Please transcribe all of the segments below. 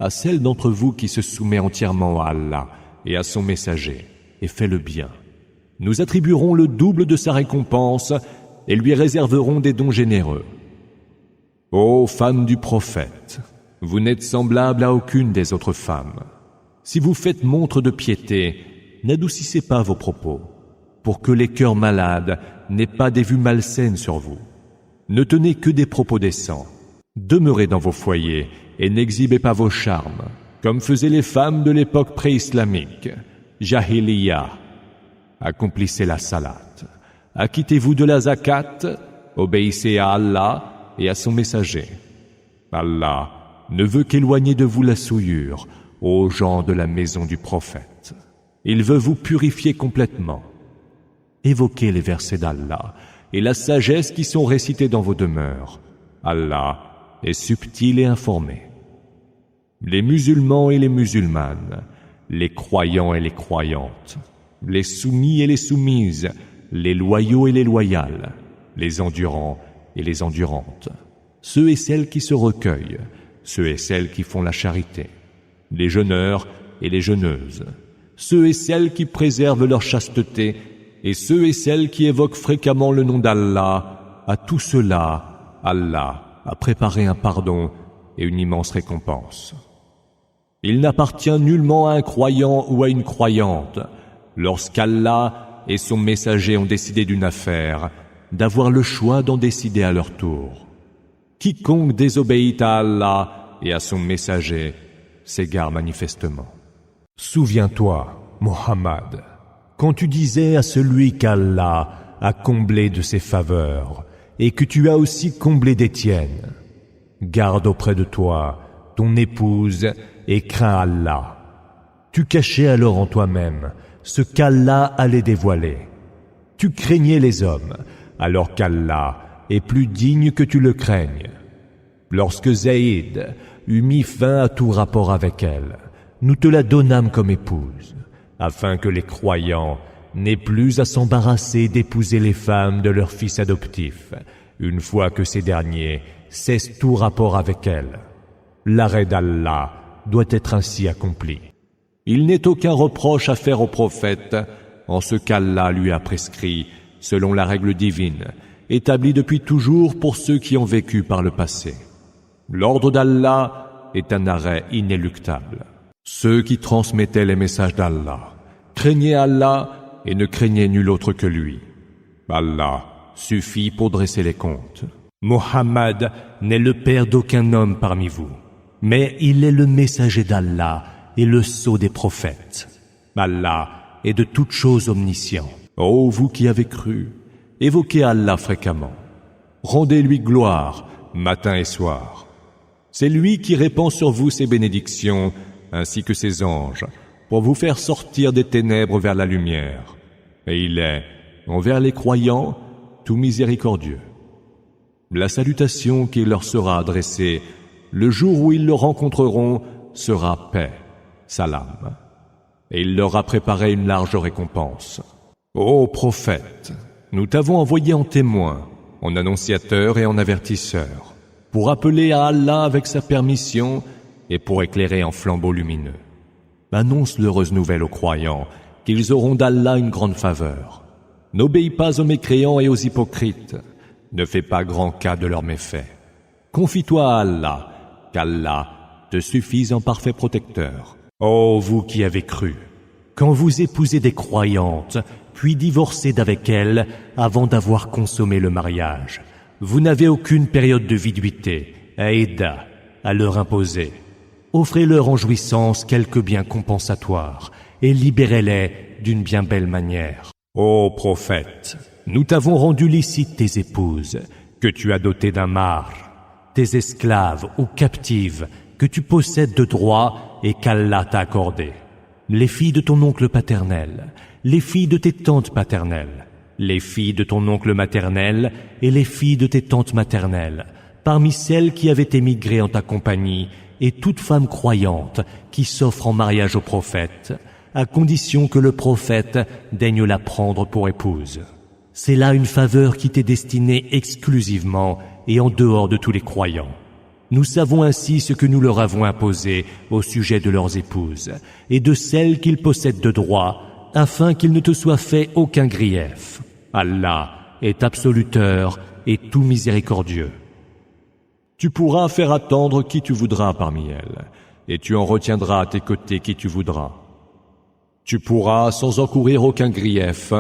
à celle d'entre vous qui se soumet entièrement à Allah et à son messager, et fait le bien. Nous attribuerons le double de sa récompense et lui réserverons des dons généreux. Ô femmes du prophète, vous n'êtes semblables à aucune des autres femmes. Si vous faites montre de piété, n'adoucissez pas vos propos, pour que les cœurs malades n'aient pas des vues malsaines sur vous. Ne tenez que des propos décents. Demeurez dans vos foyers et n'exhibez pas vos charmes, comme faisaient les femmes de l'époque pré-islamique, Jahiliya. Accomplissez la salat. Acquittez-vous de la zakat, obéissez à Allah et à son messager. Allah ne veut qu'éloigner de vous la souillure, aux gens de la maison du prophète. Il veut vous purifier complètement. Évoquez les versets d'Allah et la sagesse qui sont récités dans vos demeures. Allah est subtil et informé. Les musulmans et les musulmanes, les croyants et les croyantes, les soumis et les soumises, les loyaux et les loyales, les endurants et les endurantes, ceux et celles qui se recueillent, ceux et celles qui font la charité, les jeûneurs et les jeûneuses, ceux et celles qui préservent leur chasteté et ceux et celles qui évoquent fréquemment le nom d'Allah, à tout cela, Allah a préparé un pardon et une immense récompense. Il n'appartient nullement à un croyant ou à une croyante, lorsqu'Allah et son messager ont décidé d'une affaire, d'avoir le choix d'en décider à leur tour. Quiconque désobéit à Allah et à son messager s'égare manifestement. Souviens-toi, Mohammed, quand tu disais à celui qu'Allah a comblé de ses faveurs et que tu as aussi comblé des tiennes, garde auprès de toi ton épouse et crains Allah. Tu cachais alors en toi-même ce qu'Allah allait dévoiler. Tu craignais les hommes, alors qu'Allah est plus digne que tu le craignes. Lorsque Zaïd eut mis fin à tout rapport avec elle, nous te la donnâmes comme épouse, afin que les croyants n'aient plus à s'embarrasser d'épouser les femmes de leurs fils adoptifs, une fois que ces derniers cessent tout rapport avec elles. L'arrêt d'Allah doit être ainsi accompli. Il n'est aucun reproche à faire au prophète en ce qu'Allah lui a prescrit selon la règle divine, établie depuis toujours pour ceux qui ont vécu par le passé. L'ordre d'Allah est un arrêt inéluctable. Ceux qui transmettaient les messages d'Allah craignaient Allah et ne craignaient nul autre que lui. Allah suffit pour dresser les comptes. Mohammed n'est le père d'aucun homme parmi vous, mais il est le messager d'Allah et le sceau des prophètes. Allah est de toutes choses omniscient. Ô vous qui avez cru, évoquez Allah fréquemment. Rendez-lui gloire, matin et soir. C'est lui qui répand sur vous ses bénédictions, ainsi que ses anges, pour vous faire sortir des ténèbres vers la lumière. Et il est, envers les croyants, tout miséricordieux. La salutation qui leur sera adressée, le jour où ils le rencontreront, sera paix, salam. Et il leur a préparé une large récompense. Ô prophète, nous t'avons envoyé en témoin, en annonciateur et en avertisseur, pour appeler à Allah avec sa permission et pour éclairer en flambeau lumineux. Annonce l'heureuse nouvelle aux croyants qu'ils auront d'Allah une grande faveur. N'obéis pas aux mécréants et aux hypocrites. Ne fais pas grand cas de leurs méfaits. Confie-toi à Allah, qu'Allah te suffise en parfait protecteur. Ô vous qui avez cru, quand vous épousez des croyantes, puis divorcez d'avec elles avant d'avoir consommé le mariage, vous n'avez aucune période de viduité, idda, à leur imposer. Offrez-leur en jouissance quelques biens compensatoires et libérez-les d'une bien belle manière. Ô prophète, nous t'avons rendu licite tes épouses, que tu as dotées d'un mahr, tes esclaves ou captives, que tu possèdes de droit et qu'Allah t'a accordé, les filles de ton oncle paternel, les filles de tes tantes paternelles, les filles de ton oncle maternel et les filles de tes tantes maternelles, parmi celles qui avaient émigré en ta compagnie, et toute femme croyante qui s'offre en mariage au prophète, à condition que le prophète daigne la prendre pour épouse. C'est là une faveur qui t'est destinée exclusivement et en dehors de tous les croyants. Nous savons ainsi ce que nous leur avons imposé au sujet de leurs épouses et de celles qu'ils possèdent de droit, afin qu'il ne te soit fait aucun grief. Allah est absoluteur et tout miséricordieux. Tu pourras faire attendre qui tu voudras parmi elles, et tu en retiendras à tes côtés qui tu voudras. Tu pourras, sans encourir aucun grief,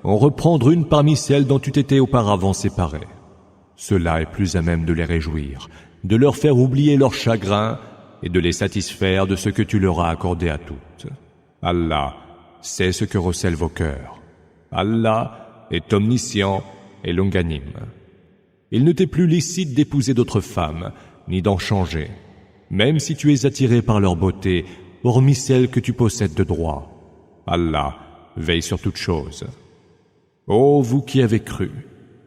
en reprendre une parmi celles dont tu t'étais auparavant séparé. Cela est plus à même de les réjouir, de leur faire oublier leur chagrin et de les satisfaire de ce que tu leur as accordé à toutes. Allah sait ce que recèlent vos cœurs. Allah est omniscient et longanime. Il ne t'est plus licite d'épouser d'autres femmes, ni d'en changer, même si tu es attiré par leur beauté, hormis celles que tu possèdes de droit. Allah veille sur toutes choses. Ô vous qui avez cru,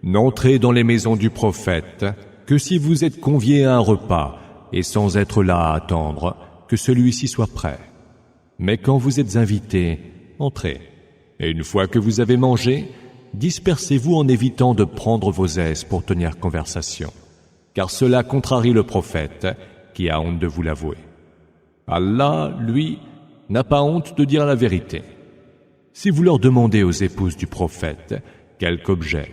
n'entrez dans les maisons du prophète que si vous êtes conviés à un repas et sans être là à attendre que celui-ci soit prêt. Mais quand vous êtes invités, entrez. Et une fois que vous avez mangé, dispersez-vous en évitant de prendre vos aises pour tenir conversation, car cela contrarie le prophète qui a honte de vous l'avouer. Allah, lui, n'a pas honte de dire la vérité. Si vous leur demandez aux épouses du prophète quelque objet,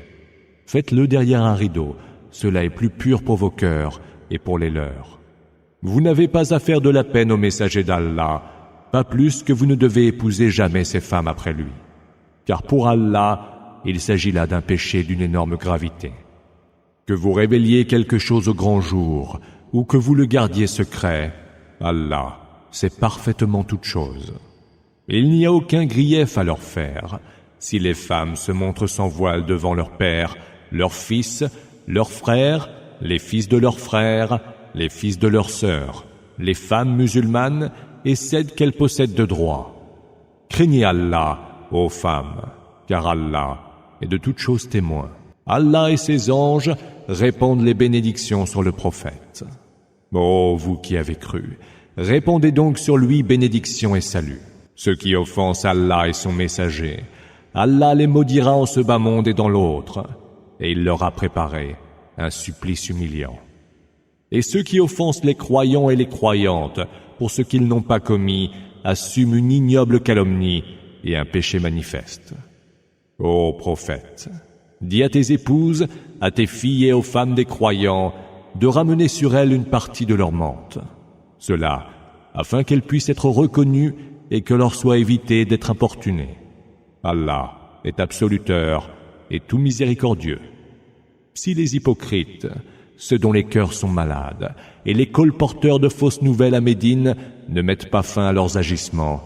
faites-le derrière un rideau. Cela est plus pur pour vos cœurs et pour les leurs. Vous n'avez pas à faire de la peine au messager d'Allah, pas plus que vous ne devez épouser jamais ces femmes après lui. Car pour Allah, il s'agit là d'un péché d'une énorme gravité. Que vous révéliez quelque chose au grand jour, ou que vous le gardiez secret, Allah sait parfaitement toutes choses. Il n'y a aucun grief à leur faire, si les femmes se montrent sans voile devant leur père, leurs fils, leurs frères, les fils de leurs frères, les fils de leurs sœurs, les femmes musulmanes et celles qu'elles possèdent de droit. Craignez Allah, ô femmes, car Allah est de toutes choses témoin. Allah et ses anges répandent les bénédictions sur le prophète. Ô vous qui avez cru, répandez donc sur lui bénédictions et salut. Ceux qui offensent Allah et son messager, Allah les maudira en ce bas monde et dans l'autre, et il leur a préparé un supplice humiliant. Et ceux qui offensent les croyants et les croyantes pour ce qu'ils n'ont pas commis assument une ignoble calomnie et un péché manifeste. Ô prophète, dis à tes épouses, à tes filles et aux femmes des croyants de ramener sur elles une partie de leur menthe. Cela, afin qu'elles puissent être reconnues et que leur soit évité d'être importunées. Allah est absoluteur et tout miséricordieux. Si les hypocrites, ceux dont les cœurs sont malades, et les colporteurs de fausses nouvelles à Médine ne mettent pas fin à leurs agissements,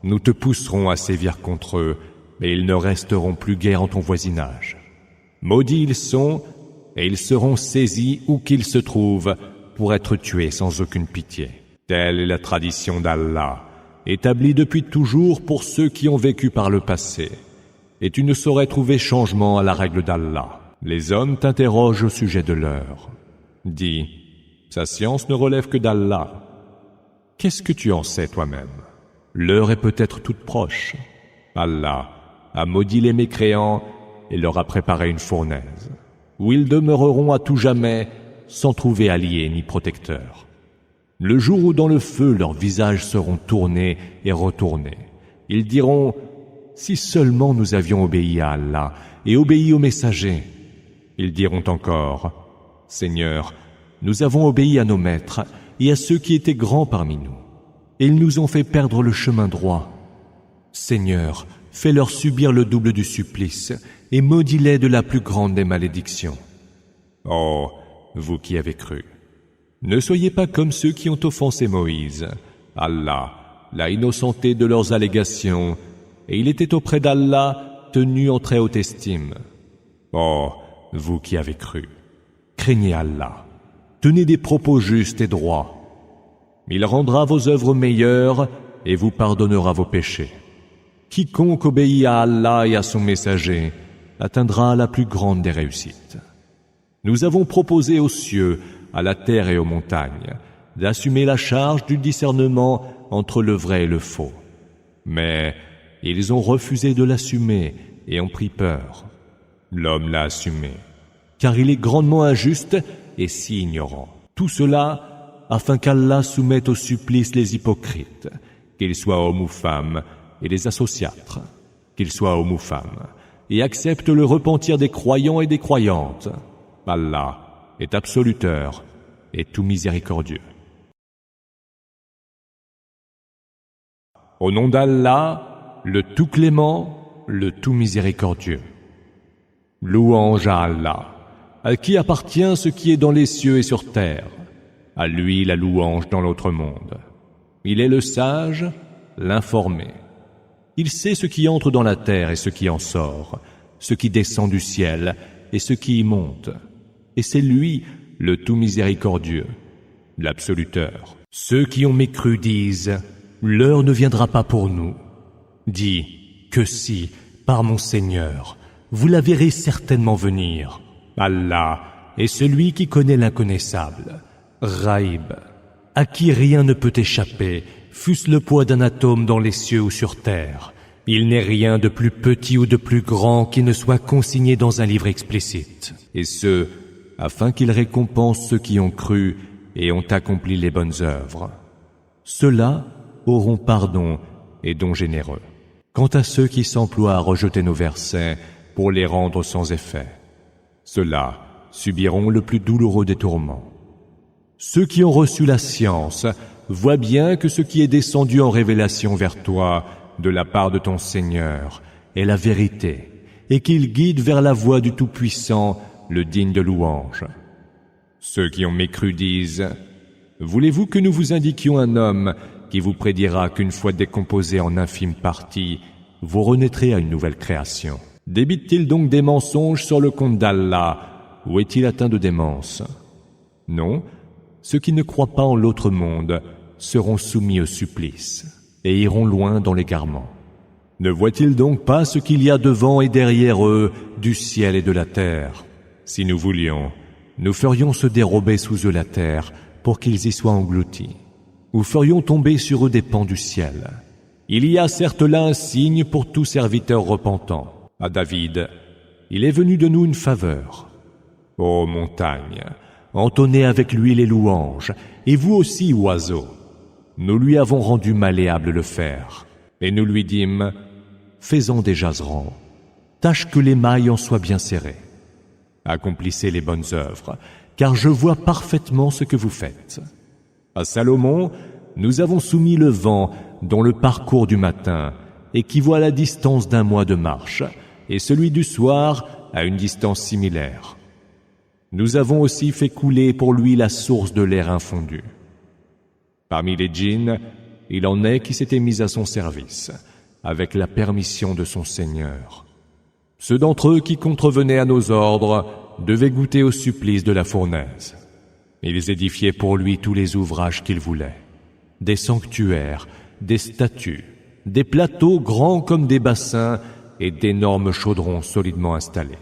nous te pousserons à sévir contre eux, mais ils ne resteront plus guère en ton voisinage. Maudits ils sont, et ils seront saisis où qu'ils se trouvent, pour être tués sans aucune pitié. Telle est la tradition d'Allah, établie depuis toujours pour ceux qui ont vécu par le passé. Et tu ne saurais trouver changement à la règle d'Allah. Les hommes t'interrogent au sujet de l'heure. Dis, sa science ne relève que d'Allah. Qu'est-ce que tu en sais toi-même? L'heure est peut-être toute proche. Allah a maudit les mécréants et leur a préparé une fournaise, où ils demeureront à tout jamais sans trouver alliés ni protecteurs. Le jour où dans le feu leurs visages seront tournés et retournés, ils diront « Si seulement nous avions obéi à Allah et obéi au messager !» Ils diront encore « Seigneur, nous avons obéi à nos maîtres et à ceux qui étaient grands parmi nous, et ils nous ont fait perdre le chemin droit. Seigneur, fais-leur subir le double du supplice et maudis-les de la plus grande des malédictions. » Oh, vous qui avez cru, ne soyez pas comme ceux qui ont offensé Moïse. Allah l'a innocenté de leurs allégations, et il était auprès d'Allah tenu en très haute estime. Oh, vous qui avez cru, craignez Allah, tenez des propos justes et droits. Il rendra vos œuvres meilleures et vous pardonnera vos péchés. Quiconque obéit à Allah et à son messager atteindra la plus grande des réussites. Nous avons proposé aux cieux, à la terre et aux montagnes, d'assumer la charge du discernement entre le vrai et le faux. Mais ils ont refusé de l'assumer et ont pris peur. L'homme l'a assumé, car il est grandement injuste et si ignorant. Tout cela afin qu'Allah soumette au supplice les hypocrites, qu'ils soient hommes ou femmes, et les associâtres, qu'ils soient hommes ou femmes, et accepte le repentir des croyants et des croyantes. Allah est absoluteur et tout miséricordieux. Au nom d'Allah, le tout clément, le tout miséricordieux. Louange à Allah, à qui appartient ce qui est dans les cieux et sur terre. À lui la louange dans l'autre monde. Il est le sage, l'informé. Il sait ce qui entre dans la terre et ce qui en sort, ce qui descend du ciel et ce qui y monte. Et c'est lui, le tout miséricordieux, l'absoluteur. Ceux qui ont mécru disent, « L'heure ne viendra pas pour nous. » Dis, que si, par mon Seigneur, vous la verrez certainement venir. Allah est celui qui connaît l'inconnaissable, Ghaib, à qui rien ne peut échapper, fût-ce le poids d'un atome dans les cieux ou sur terre. Il n'est rien de plus petit ou de plus grand qui ne soit consigné dans un livre explicite. Et ce, afin qu'il récompense ceux qui ont cru et ont accompli les bonnes œuvres. Ceux-là auront pardon et don généreux. Quant à ceux qui s'emploient à rejeter nos versets pour les rendre sans effet, ceux-là subiront le plus douloureux des tourments. Ceux qui ont reçu la science voient bien que ce qui est descendu en révélation vers toi de la part de ton Seigneur est la vérité et qu'il guide vers la voie du Tout-Puissant, le digne de louange. Ceux qui ont mécru disent, « Voulez-vous que nous vous indiquions un homme qui vous prédira qu'une fois décomposé en infimes parties, vous renaîtrez à une nouvelle création? Débite-t-il donc des mensonges sur le compte d'Allah, ou est-il atteint de démence? Non, ceux qui ne croient pas en l'autre monde seront soumis au supplice et iront loin dans l'égarement. Ne voient-ils donc pas ce qu'il y a devant et derrière eux du ciel et de la terre? Si nous voulions, nous ferions se dérober sous eux la terre pour qu'ils y soient engloutis, ou ferions tomber sur eux des pans du ciel. Il y a certes là un signe pour tout serviteur repentant. À David, il est venu de nous une faveur. Ô montagne, entonnez avec lui les louanges, et vous aussi, oiseaux. Nous lui avons rendu malléable le fer, et nous lui dîmes, fais-en des jaserans, tâche que les mailles en soient bien serrées. Accomplissez les bonnes œuvres, car je vois parfaitement ce que vous faites. À Salomon, nous avons soumis le vent dont le parcours du matin équivaut à la distance d'un mois de marche, et celui du soir à une distance similaire. Nous avons aussi fait couler pour lui la source de l'air infondu. Parmi les djinns, il en est qui s'étaient mis à son service, avec la permission de son Seigneur. Ceux d'entre eux qui contrevenaient à nos ordres devaient goûter au supplice de la fournaise. Ils édifiaient pour lui tous les ouvrages qu'ils voulaient, des sanctuaires, des statues, des plateaux grands comme des bassins et d'énormes chaudrons solidement installés.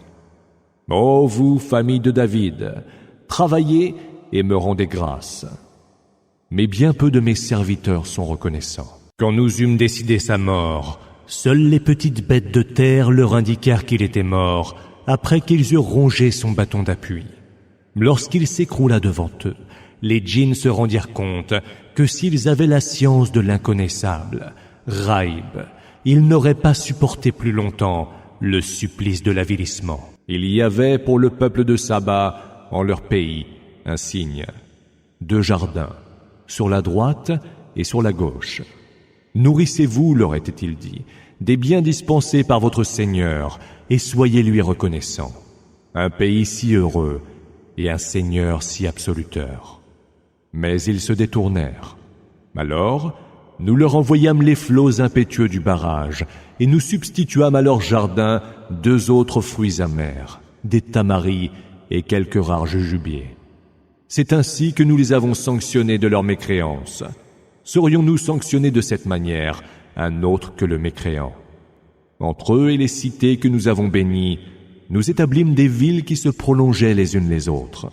Ô vous, famille de David, travaillez et me rendez grâce. Mais bien peu de mes serviteurs sont reconnaissants. Quand nous eûmes décidé sa mort, seules les petites bêtes de terre leur indiquèrent qu'il était mort, après qu'ils eurent rongé son bâton d'appui. Lorsqu'il s'écroula devant eux, les djinns se rendirent compte que s'ils avaient la science de l'inconnaissable, Ghaib, ils n'auraient pas supporté plus longtemps le supplice de l'avilissement. Il y avait pour le peuple de Saba, en leur pays, un signe, 2 jardins, sur la droite et sur la gauche. Nourrissez-vous, leur était-il dit, des biens dispensés par votre Seigneur, et soyez lui reconnaissants. Un pays si heureux et un Seigneur si absoluteur. Mais ils se détournèrent. Alors, nous leur envoyâmes les flots impétueux du barrage, et nous substituâmes à leur jardin 2 autres fruits amers, des tamaris et quelques rares jujubiers. C'est ainsi que nous les avons sanctionnés de leur mécréance. Serions-nous sanctionnés de cette manière, un autre que le mécréant? Entre eux et les cités que nous avons bénies, nous établîmes des villes qui se prolongeaient les unes les autres.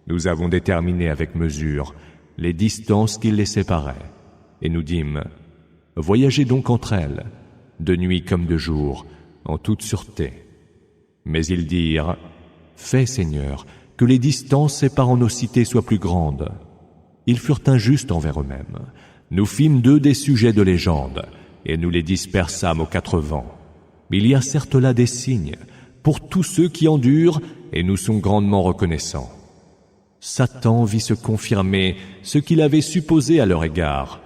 Nous avons déterminé avec mesure les distances qui les séparaient, et nous dîmes, voyagez donc entre elles, de nuit comme de jour, en toute sûreté. Mais ils dirent, fais, Seigneur, que les distances séparant nos cités soient plus grandes. Ils furent injustes envers eux-mêmes. Nous fîmes d'eux des sujets de légende, et nous les dispersâmes aux quatre vents. Il y a certes là des signes pour tous ceux qui endurent, et nous sommes grandement reconnaissants. Satan vit se confirmer ce qu'il avait supposé à leur égard.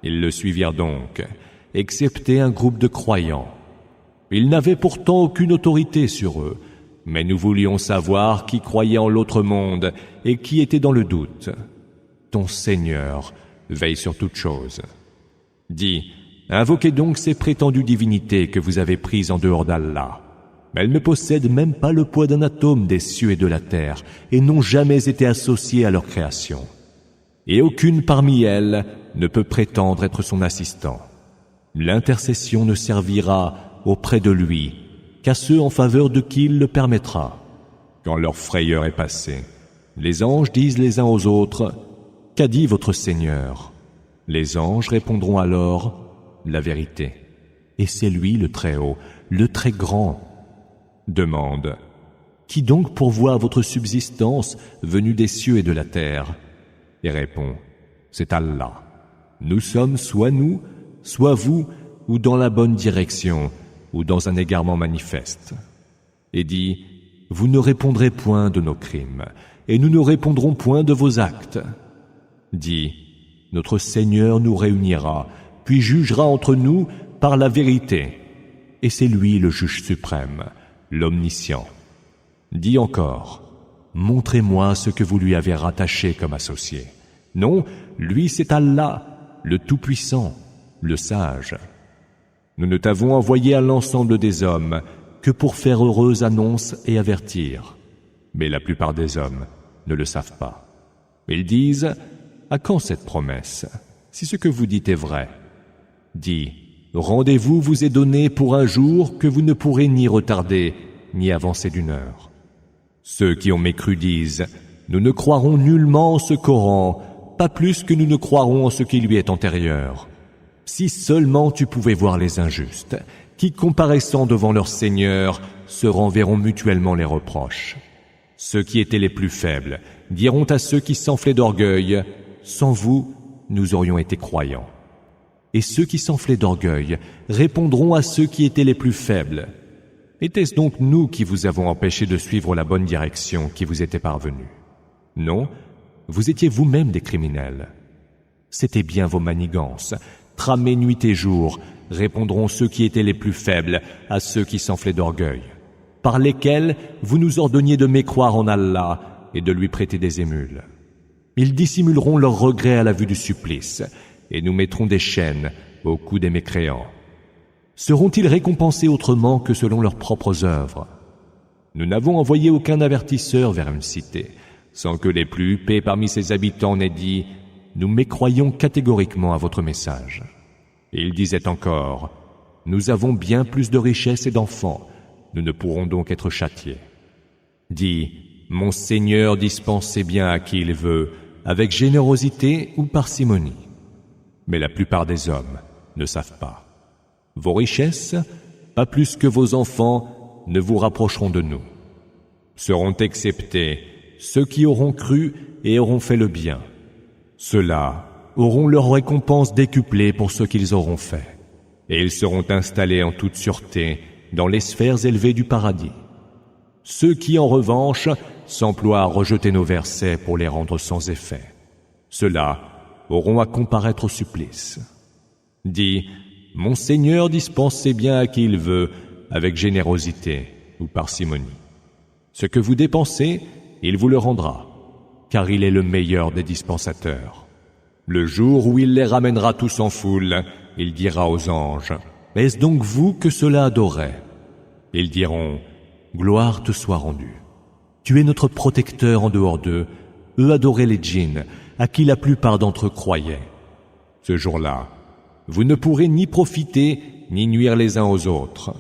Ils le suivirent donc, excepté un groupe de croyants. Ils n'avaient pourtant aucune autorité sur eux, mais nous voulions savoir qui croyait en l'autre monde et qui était dans le doute. Ton Seigneur veille sur toute chose. Dis, invoquez donc ces prétendues divinités que vous avez prises en dehors d'Allah. Elles ne possèdent même pas le poids d'un atome des cieux et de la terre et n'ont jamais été associées à leur création. Et aucune parmi elles ne peut prétendre être son assistant. L'intercession ne servira auprès de lui qu'à ceux en faveur de qui il le permettra. Quand leur frayeur est passée, les anges disent les uns aux autres, « Qu'a dit votre Seigneur ?» Les anges répondront alors, « La vérité. » Et c'est lui le Très-Haut, le Très-Grand. Demande, « Qui donc pourvoit votre subsistance venue des cieux et de la terre ?» Et répond, « C'est Allah. Nous sommes soit nous, soit vous, ou dans la bonne direction, ou dans un égarement manifeste. » Et dit, « Vous ne répondrez point de nos crimes, et nous ne répondrons point de vos actes. » Dit, « Notre Seigneur nous réunira, puis jugera entre nous par la vérité. Et c'est lui le juge suprême, l'omniscient. » Dit encore, « Montrez-moi ce que vous lui avez rattaché comme associé. Non, lui c'est Allah, le Tout-Puissant, le Sage. Nous ne t'avons envoyé à l'ensemble des hommes que pour faire heureuse annonce et avertir. Mais la plupart des hommes ne le savent pas. Ils disent, « À quand cette promesse, si ce que vous dites est vrai ?» Dis, « Rendez-vous vous est donné pour un jour que vous ne pourrez ni retarder, ni avancer d'une heure. » Ceux qui ont mécru disent, « Nous ne croirons nullement en ce Coran, pas plus que nous ne croirons en ce qui lui est antérieur. Si seulement tu pouvais voir les injustes, qui, comparaissant devant leur Seigneur, se renverront mutuellement les reproches. Ceux qui étaient les plus faibles diront à ceux qui s'enflaient d'orgueil, « Sans vous, nous aurions été croyants. » Et ceux qui s'enflaient d'orgueil répondront à ceux qui étaient les plus faibles, « Était-ce donc nous qui vous avons empêché de suivre la bonne direction qui vous était parvenue? Non, vous étiez vous-même des criminels. C'était bien vos manigances, tramées nuit et jour, répondront ceux qui étaient les plus faibles à ceux qui s'enflaient d'orgueil, par lesquels vous nous ordonniez de mécroire en Allah et de lui prêter des émules. Ils dissimuleront leurs regrets à la vue du supplice, et nous mettrons des chaînes au cou des mécréants. Seront-ils récompensés autrement que selon leurs propres œuvres? Nous n'avons envoyé aucun avertisseur vers une cité, sans que les plus huppés parmi ses habitants n'aient dit « Nous mécroyons catégoriquement à votre message. » Et ils disaient encore « Nous avons bien plus de richesses et d'enfants, nous ne pourrons donc être châtiés. » Dis « Mon Seigneur dispense ses biens à qui il veut, avec générosité ou parcimonie. » Mais la plupart des hommes ne savent pas. Vos richesses, pas plus que vos enfants, ne vous rapprocheront de nous. Seront exceptés ceux qui auront cru et auront fait le bien. Ceux-là auront leur récompense décuplée pour ce qu'ils auront fait, et ils seront installés en toute sûreté dans les sphères élevées du paradis. Ceux qui, en revanche, s'emploient à rejeter nos versets pour les rendre sans effet, ceux-là auront à comparaître au supplice. Dis, mon Seigneur dispense ses biens à qui il veut, avec générosité ou parcimonie. Ce que vous dépensez, il vous le rendra, car il est le meilleur des dispensateurs. Le jour où il les ramènera tous en foule, il dira aux anges, « Est-ce donc vous que cela adorait ?» Ils diront, « Gloire te soit rendue. Tu es notre protecteur en dehors d'eux, eux adoraient les djinns, à qui la plupart d'entre eux croyaient. Ce jour-là, vous ne pourrez ni profiter, ni nuire les uns aux autres.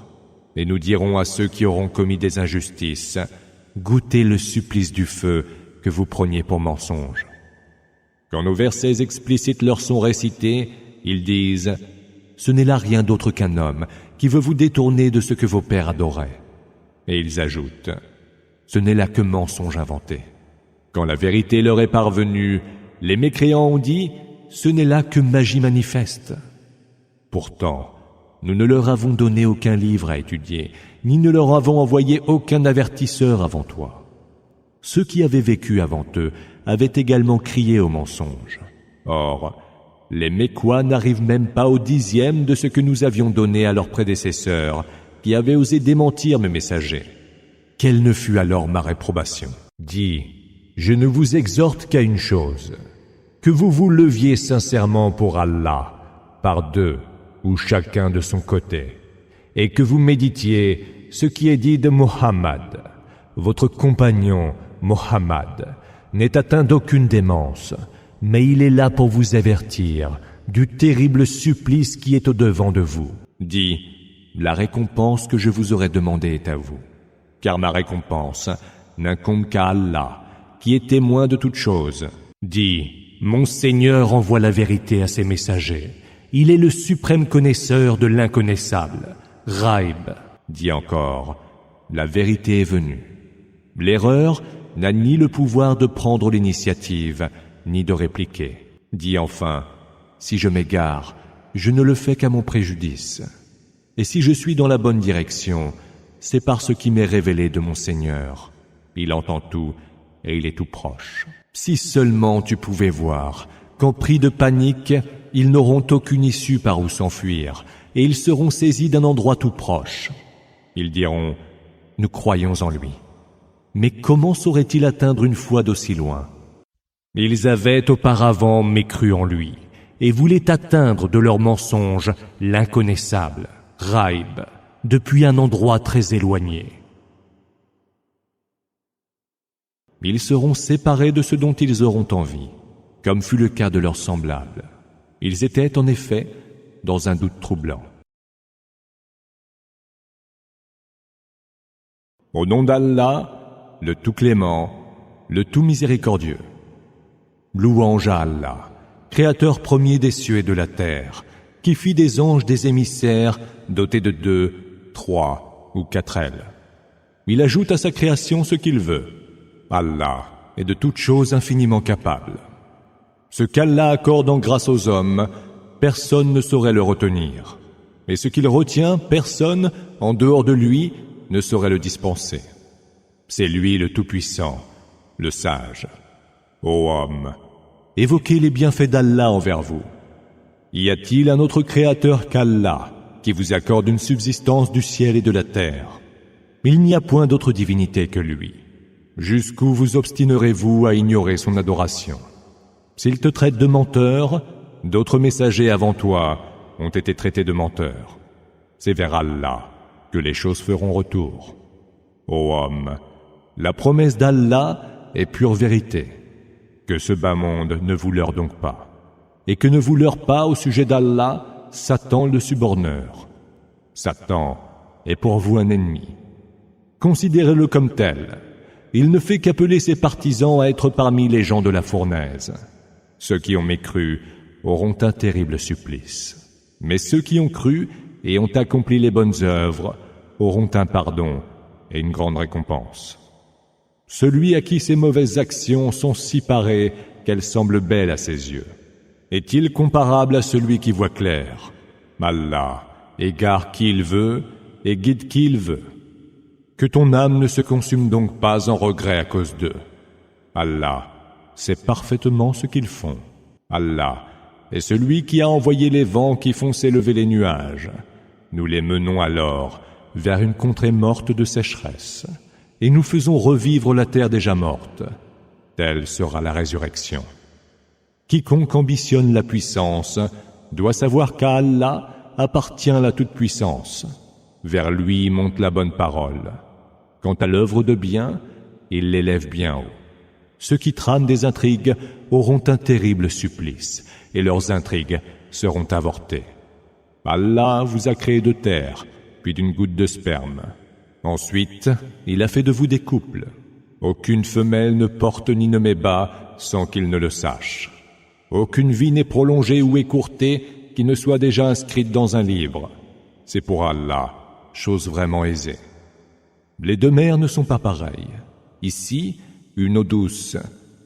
Et nous dirons à ceux qui auront commis des injustices, « Goûtez le supplice du feu que vous preniez pour mensonge. » Quand nos versets explicites leur sont récités, ils disent, « Ce n'est là rien d'autre qu'un homme qui veut vous détourner de ce que vos pères adoraient. » Et ils ajoutent, « Ce n'est là que mensonge inventé. » Quand la vérité leur est parvenue, les mécréants ont dit « Ce n'est là que magie manifeste ». Pourtant, nous ne leur avons donné aucun livre à étudier, ni ne leur avons envoyé aucun avertisseur avant toi. Ceux qui avaient vécu avant eux avaient également crié au mensonge. Or, les Mécois n'arrivent même pas au 10e de ce que nous avions donné à leurs prédécesseurs, qui avaient osé démentir mes messagers. Quelle ne fut alors ma réprobation? Dis, je ne vous exhorte qu'à une chose, que vous vous leviez sincèrement pour Allah, par deux, ou chacun de son côté, et que vous méditiez ce qui est dit de Mohammed. Votre compagnon, Mohammed, n'est atteint d'aucune démence, mais il est là pour vous avertir du terrible supplice qui est au-devant de vous. Dis, la récompense que je vous aurais demandée est à vous, car ma récompense n'incombe qu'à Allah, qui est témoin de toutes choses. Dis, mon Seigneur envoie la vérité à ses messagers. Il est le suprême connaisseur de l'inconnaissable. Ghaib. Dis encore, la vérité est venue. L'erreur n'a ni le pouvoir de prendre l'initiative, ni de répliquer. Dis enfin, si je m'égare, je ne le fais qu'à mon préjudice. Et si je suis dans la bonne direction, c'est par ce qui m'est révélé de mon Seigneur. Il entend tout et il est tout proche. Si seulement tu pouvais voir qu'en pris de panique, ils n'auront aucune issue par où s'enfuir, et ils seront saisis d'un endroit tout proche. Ils diront, nous croyons en lui. Mais comment sauraient-ils atteindre une foi d'aussi loin? Ils avaient auparavant mécru en lui, et voulaient atteindre de leur mensonge l'inconnaissable, Ghaib, depuis un endroit très éloigné. Ils seront séparés de ce dont ils auront envie, comme fut le cas de leurs semblables. Ils étaient en effet dans un doute troublant. Au nom d'Allah, le tout clément, le tout miséricordieux. Louange à Allah, créateur premier des cieux et de la terre, qui fit des anges des émissaires dotés de 2, 3 ou 4 ailes. Il ajoute à sa création ce qu'il veut. Allah est de toutes choses infiniment capable. Ce qu'Allah accorde en grâce aux hommes, personne ne saurait le retenir. Et ce qu'il retient, personne, en dehors de lui, ne saurait le dispenser. C'est lui le Tout-Puissant, le Sage. Ô homme, évoquez les bienfaits d'Allah envers vous. Y a-t-il un autre créateur qu'Allah, qui vous accorde une subsistance du ciel et de la terre? Il n'y a point d'autre divinité que lui. Jusqu'où vous obstinerez-vous à ignorer son adoration? S'il te traite de menteur, d'autres messagers avant toi ont été traités de menteurs. C'est vers Allah que les choses feront retour. Ô homme, la promesse d'Allah est pure vérité. Que ce bas monde ne vous leurre donc pas, et que ne vous leurre pas au sujet d'Allah Satan le suborneur. Satan est pour vous un ennemi. Considérez-le comme tel. Il ne fait qu'appeler ses partisans à être parmi les gens de la fournaise. Ceux qui ont mécru auront un terrible supplice. Mais ceux qui ont cru et ont accompli les bonnes œuvres auront un pardon et une grande récompense. Celui à qui ses mauvaises actions sont si parées qu'elles semblent belles à ses yeux, est-il comparable à celui qui voit clair? Allah égare qui il veut et guide qui il veut. Que ton âme ne se consume donc pas en regret à cause d'eux. Allah sait parfaitement ce qu'ils font. Allah est celui qui a envoyé les vents qui font s'élever les nuages. Nous les menons alors vers une contrée morte de sécheresse, et nous faisons revivre la terre déjà morte. Telle sera la résurrection. Quiconque ambitionne la puissance doit savoir qu'à Allah appartient la toute-puissance. Vers lui monte la bonne parole. Quant à l'œuvre de bien, il l'élève bien haut. Ceux qui trament des intrigues auront un terrible supplice, et leurs intrigues seront avortées. Allah vous a créé de terre, puis d'une goutte de sperme. Ensuite, il a fait de vous des couples. Aucune femelle ne porte ni ne met bas sans qu'il ne le sache. Aucune vie n'est prolongée ou écourtée qui ne soit déjà inscrite dans un livre. C'est pour Allah, chose vraiment aisée. Les deux mers ne sont pas pareilles. Ici, une eau douce,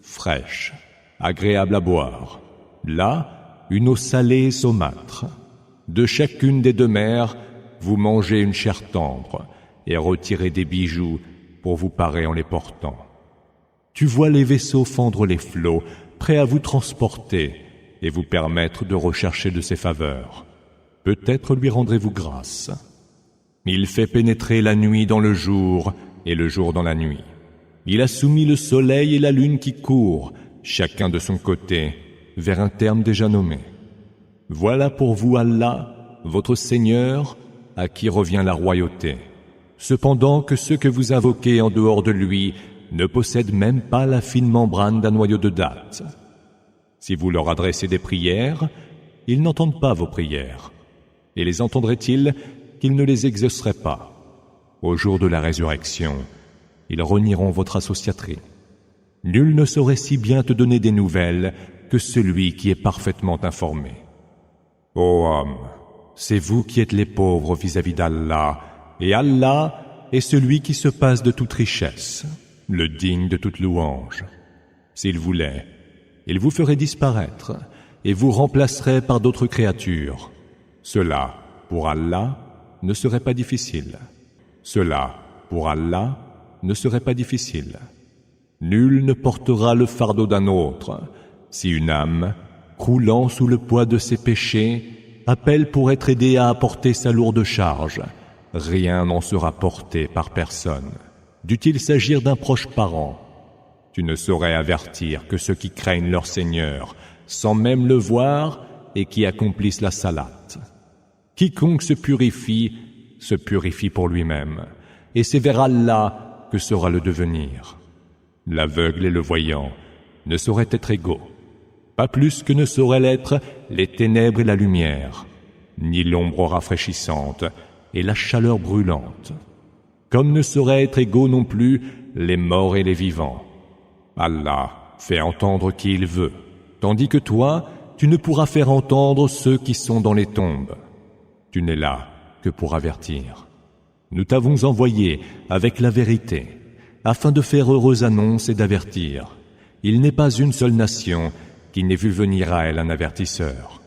fraîche, agréable à boire. Là, une eau salée et saumâtre. De chacune des deux mers, vous mangez une chair tendre et retirez des bijoux pour vous parer en les portant. Tu vois les vaisseaux fendre les flots, prêts à vous transporter et vous permettre de rechercher de ses faveurs. Peut-être lui rendrez-vous grâce. Il fait pénétrer la nuit dans le jour et le jour dans la nuit. Il a soumis le soleil et la lune qui courent, chacun de son côté, vers un terme déjà nommé. Voilà pour vous Allah, votre Seigneur, à qui revient la royauté. Cependant que ceux que vous invoquez en dehors de lui ne possèdent même pas la fine membrane d'un noyau de date. Si vous leur adressez des prières, ils n'entendent pas vos prières. Et les entendraient-ils qu'ils ne les exauceraient pas? Au jour de la résurrection, ils renieront votre associaterie. Nul ne saurait si bien te donner des nouvelles que celui qui est parfaitement informé. Ô homme, c'est vous qui êtes les pauvres vis-à-vis d'Allah, et Allah est celui qui se passe de toute richesse, le digne de toute louange. S'il voulait, il vous ferait disparaître et vous remplacerait par d'autres créatures. Cela, pour Allah, ne serait pas difficile. Cela, pour Allah, ne serait pas difficile. Nul ne portera le fardeau d'un autre. Si une âme, croulant sous le poids de ses péchés, appelle pour être aidée à apporter sa lourde charge, rien n'en sera porté par personne. Dût-il s'agir d'un proche parent, tu ne saurais avertir que ceux qui craignent leur Seigneur, sans même le voir et qui accomplissent la salate. Quiconque se purifie pour lui-même, et c'est vers Allah que sera le devenir. L'aveugle et le voyant ne sauraient être égaux, pas plus que ne sauraient l'être les ténèbres et la lumière, ni l'ombre rafraîchissante et la chaleur brûlante, comme ne sauraient être égaux non plus les morts et les vivants. Allah fait entendre qui il veut, tandis que toi, tu ne pourras faire entendre ceux qui sont dans les tombes. Tu n'es là que pour avertir. Nous t'avons envoyé avec la vérité, afin de faire heureuse annonce et d'avertir. Il n'est pas une seule nation qui n'ait vu venir à elle un avertisseur.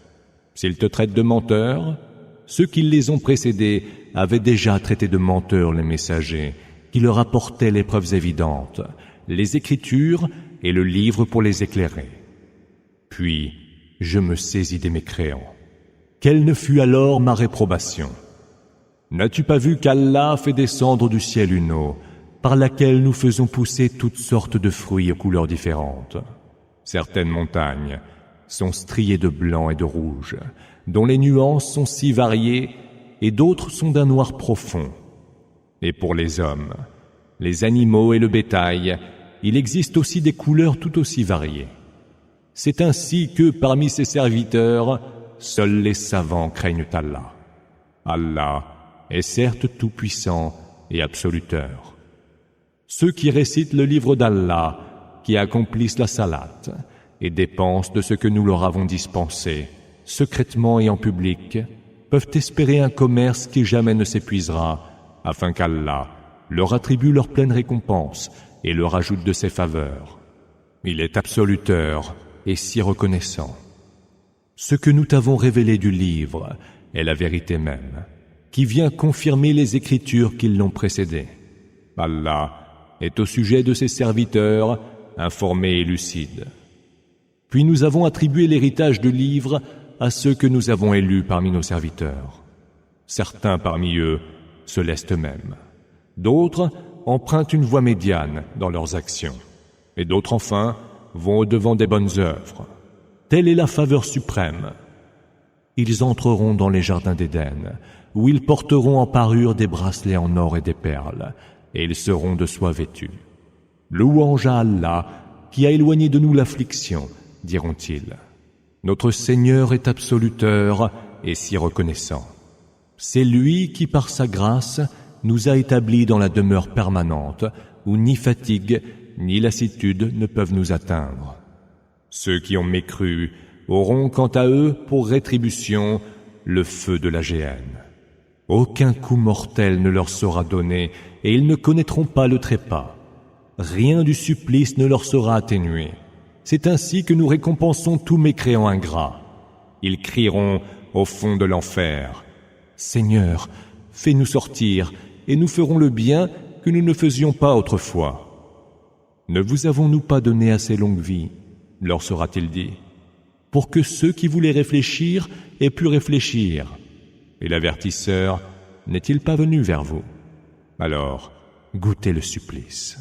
S'ils te traitent de menteur, ceux qui les ont précédés avaient déjà traité de menteurs les messagers, qui leur apportaient les preuves évidentes, les Écritures et le livre pour les éclairer. Puis, je me saisis des mécréants. Quelle ne fut alors ma réprobation? N'as-tu pas vu qu'Allah fait descendre du ciel une eau, par laquelle nous faisons pousser toutes sortes de fruits aux couleurs différentes? Certaines montagnes sont striées de blanc et de rouge, dont les nuances sont si variées, et d'autres sont d'un noir profond. Et pour les hommes, les animaux et le bétail, il existe aussi des couleurs tout aussi variées. C'est ainsi que, parmi ses serviteurs, seuls les savants craignent Allah. Allah est certes tout-puissant et absoluteur. Ceux qui récitent le livre d'Allah, qui accomplissent la salate et dépensent de ce que nous leur avons dispensé, secrètement et en public, peuvent espérer un commerce qui jamais ne s'épuisera, afin qu'Allah leur attribue leur pleine récompense et leur ajoute de ses faveurs. Il est absoluteur et si reconnaissant. Ce que nous t'avons révélé du livre est la vérité même, qui vient confirmer les Écritures qui l'ont précédé. Allah est au sujet de ses serviteurs informé et lucide. Puis nous avons attribué l'héritage du livre à ceux que nous avons élus parmi nos serviteurs. Certains parmi eux se laissent eux-mêmes. D'autres empruntent une voie médiane dans leurs actions. Et d'autres enfin vont au-devant des bonnes œuvres. Telle est la faveur suprême. Ils entreront dans les jardins d'Éden, où ils porteront en parure des bracelets en or et des perles, et ils seront de soie vêtus. Louange à Allah, qui a éloigné de nous l'affliction, diront-ils. Notre Seigneur est absoluteur et si reconnaissant. C'est lui qui, par sa grâce, nous a établis dans la demeure permanente, où ni fatigue ni lassitude ne peuvent nous atteindre. Ceux qui ont mécru auront quant à eux pour rétribution le feu de la géhenne. Aucun coup mortel ne leur sera donné et ils ne connaîtront pas le trépas. Rien du supplice ne leur sera atténué. C'est ainsi que nous récompensons tous mécréants ingrats. Ils crieront au fond de l'enfer. Seigneur, fais-nous sortir, et nous ferons le bien que nous ne faisions pas autrefois. Ne vous avons-nous pas donné assez longue vie, leur sera-t-il dit, pour que ceux qui voulaient réfléchir aient pu réfléchir. Et l'avertisseur n'est-il pas venu vers vous? Alors, goûtez le supplice.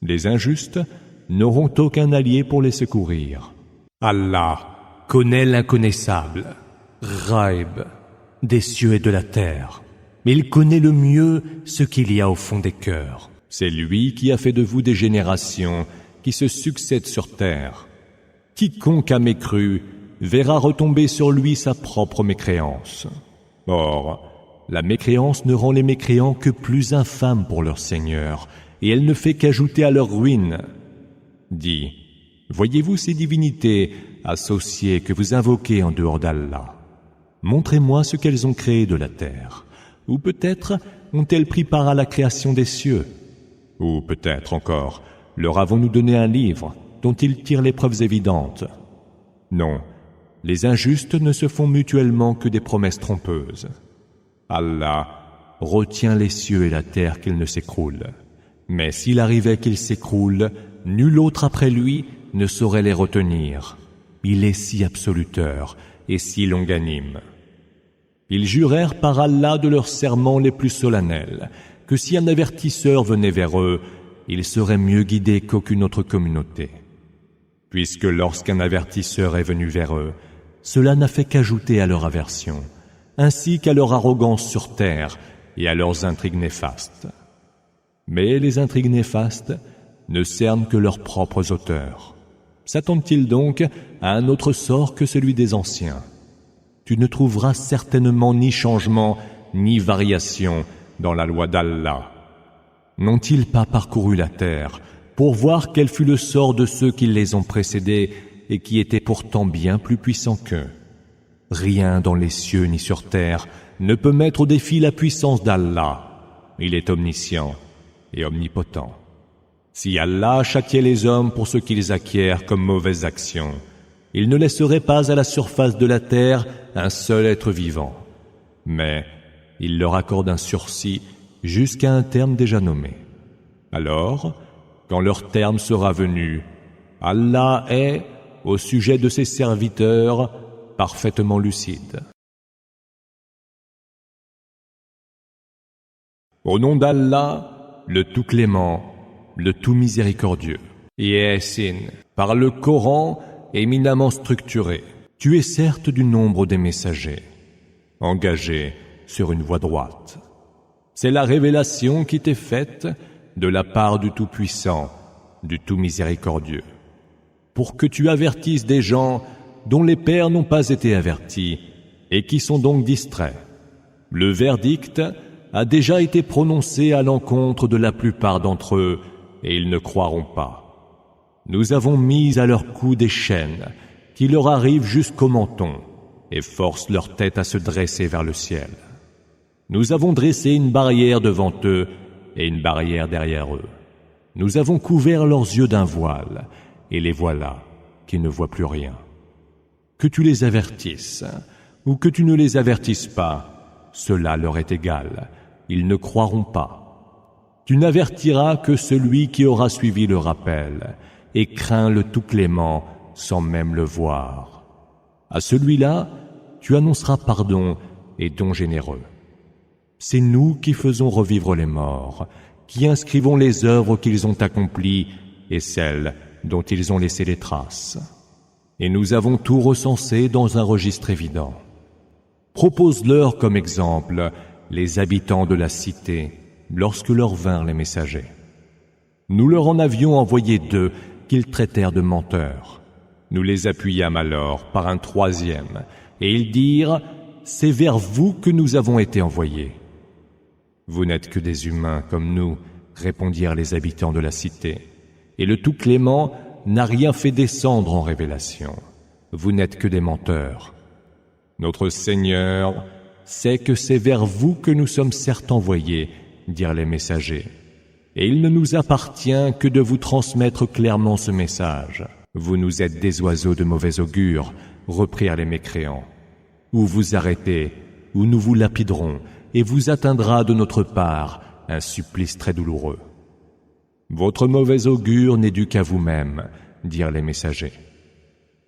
Les injustes n'auront aucun allié pour les secourir. Allah connaît l'inconnaissable, Ghaib, des cieux et de la terre. Il connaît le mieux ce qu'il y a au fond des cœurs. C'est lui qui a fait de vous des générations qui se succèdent sur terre. Quiconque a mécru verra retomber sur lui sa propre mécréance. Or, la mécréance ne rend les mécréants que plus infâmes pour leur Seigneur, et elle ne fait qu'ajouter à leur ruine. Dis, voyez-vous ces divinités associées que vous invoquez en dehors d'Allah? Montrez-moi ce qu'elles ont créé de la terre. Ou peut-être ont-elles pris part à la création des cieux? Ou peut-être encore, leur avons-nous donné un livre dont ils tirent les preuves évidentes? Non, les injustes ne se font mutuellement que des promesses trompeuses. Allah retient les cieux et la terre qu'ils ne s'écroulent. Mais s'il arrivait qu'ils s'écroulent, nul autre après lui ne saurait les retenir. Il est si absoluteur et si longanime. Ils jurèrent par Allah de leurs serments les plus solennels que si un avertisseur venait vers eux, ils seraient mieux guidés qu'aucune autre communauté. Puisque lorsqu'un avertisseur est venu vers eux, cela n'a fait qu'ajouter à leur aversion, ainsi qu'à leur arrogance sur terre et à leurs intrigues néfastes. Mais les intrigues néfastes ne cernent que leurs propres auteurs. S'attendent-ils donc à un autre sort que celui des anciens? Tu ne trouveras certainement ni changement ni variation dans la loi d'Allah. N'ont-ils pas parcouru la terre pour voir quel fut le sort de ceux qui les ont précédés et qui étaient pourtant bien plus puissants qu'eux? Rien dans les cieux ni sur terre ne peut mettre au défi la puissance d'Allah. Il est omniscient et omnipotent. Si Allah châtiait les hommes pour ce qu'ils acquièrent comme mauvaises actions, il ne laisserait pas à la surface de la terre un seul être vivant. Mais il leur accorde un sursis jusqu'à un terme déjà nommé. Alors, quand leur terme sera venu, Allah est, au sujet de ses serviteurs, parfaitement lucide. Au nom d'Allah, le tout clément, le tout miséricordieux. Yasin, par le Coran éminemment structuré, tu es certes du nombre des messagers, engagés sur une voie droite. C'est la révélation qui t'est faite de la part du Tout-Puissant, du Tout Miséricordieux, pour que tu avertisses des gens dont les pères n'ont pas été avertis et qui sont donc distraits. Le verdict a déjà été prononcé à l'encontre de la plupart d'entre eux et ils ne croiront pas. Nous avons mis à leur cou des chaînes qui leur arrivent jusqu'au menton et forcent leur tête à se dresser vers le ciel. Nous avons dressé une barrière devant eux et une barrière derrière eux. Nous avons couvert leurs yeux d'un voile et les voilà qui ne voient plus rien. Que tu les avertisses ou que tu ne les avertisses pas, cela leur est égal, ils ne croiront pas. Tu n'avertiras que celui qui aura suivi le rappel et craint le tout clément sans même le voir. À celui-là, tu annonceras pardon et don généreux. C'est nous qui faisons revivre les morts, qui inscrivons les œuvres qu'ils ont accomplies et celles dont ils ont laissé les traces. Et nous avons tout recensé dans un registre évident. Propose-leur comme exemple les habitants de la cité lorsque leur vinrent les messagers. Nous leur en avions envoyé 2 qu'ils traitèrent de menteurs. Nous les appuyâmes alors par un 3e, et ils dirent « C'est vers vous que nous avons été envoyés. » « Vous n'êtes que des humains comme nous, » répondirent les habitants de la cité. « Et le tout clément n'a rien fait descendre en révélation. Vous n'êtes que des menteurs. Notre Seigneur sait que c'est vers vous que nous sommes certes envoyés, » dirent les messagers. « Et il ne nous appartient que de vous transmettre clairement ce message. » Vous nous êtes des oiseaux de mauvais augure, reprirent les mécréants. Ou vous arrêtez, ou nous vous lapiderons, et vous atteindra de notre part un supplice très douloureux. Votre mauvais augure n'est dû qu'à vous-même, dirent les messagers.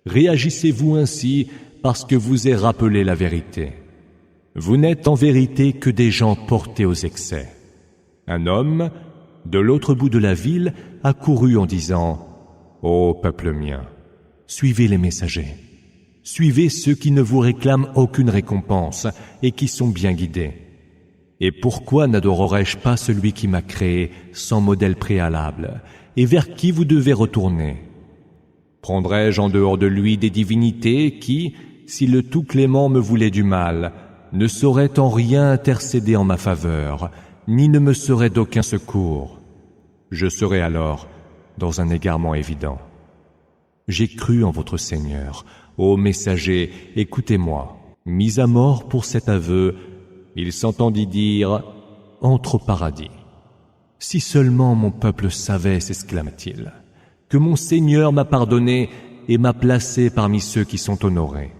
Réagissez-vous ainsi parce que vous est rappelé la vérité. Vous n'êtes en vérité que des gens portés aux excès. Un homme, de l'autre bout de la ville, accourut en disant « Ô peuple mien, suivez les messagers, suivez ceux qui ne vous réclament aucune récompense et qui sont bien guidés. Et pourquoi n'adorerais-je pas celui qui m'a créé sans modèle préalable et vers qui vous devez retourner? Prendrais-je en dehors de lui des divinités qui, si le tout clément me voulait du mal, ne sauraient en rien intercéder en ma faveur, ni ne me seraient d'aucun secours? Je serais alors dans un égarement évident. J'ai cru en votre Seigneur. Ô messager, écoutez-moi. Mis à mort pour cet aveu, il s'entendit dire « Entre au paradis ». Si seulement mon peuple savait, s'exclama-t-il, que mon Seigneur m'a pardonné et m'a placé parmi ceux qui sont honorés.